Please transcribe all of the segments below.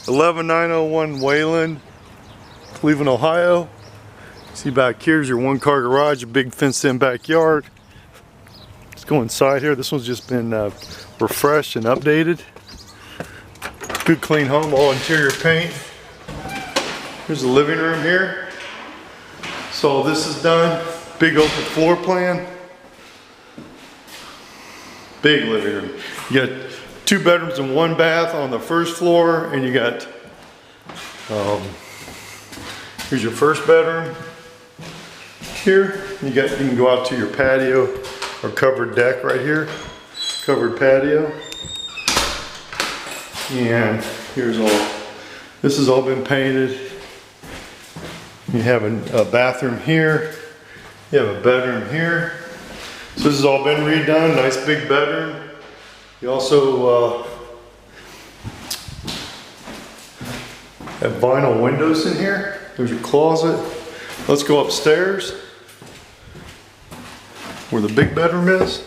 11901 Wayland, Cleveland, Ohio. See back here's your one car garage, a big fenced in backyard. Let's go inside here. This one's just been refreshed and updated. Good clean home, all interior paint. Here's the living room here. So all this is done. Big open floor plan. Big living room. You got 2 bedrooms and 1 bath on the first floor, and you got here's your first bedroom. Here you can go out to your patio or covered deck right here. Covered patio. And here's this has all been painted. You have a bathroom here. You have a bedroom here. So this has all been redone, nice big bedroom. You also have vinyl windows in here. There's your closet. Let's go upstairs where the big bedroom is.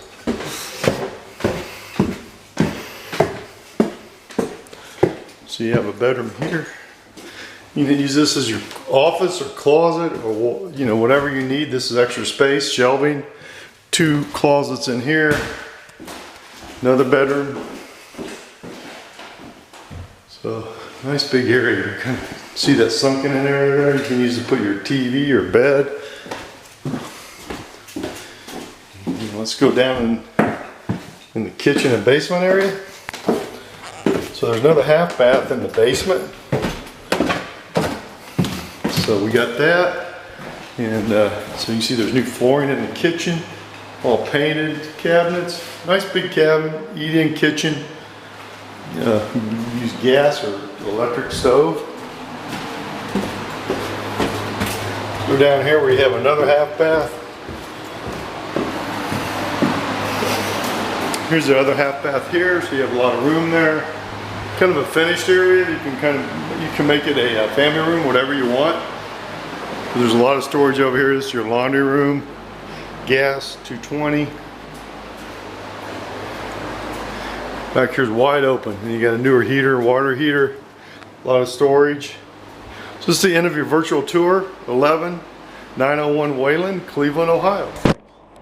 So you have a bedroom here. You can use this as your office or closet or whatever you need. This is extra space, shelving. 2 closets in here. Another bedroom. So nice big area. You can see that sunken in area there. You can use it to put your TV or bed. Let's go down in the kitchen and basement area. So there's another half bath in the basement. So we got that. And so you can see there's new flooring in the kitchen. All painted cabinets. Nice big cabinet, eat-in kitchen. Use gas or electric stove. Go down here where you have another half bath. Here's the other half bath here, so you have a lot of room there. Kind of a finished area. You can make it a family room, whatever you want. There's a lot of storage over here. This is your laundry room. Gas, 220. Back here's wide open. And you got a newer heater, water heater, a lot of storage. So this is the end of your virtual tour, 11901 Wayland, Cleveland, Ohio.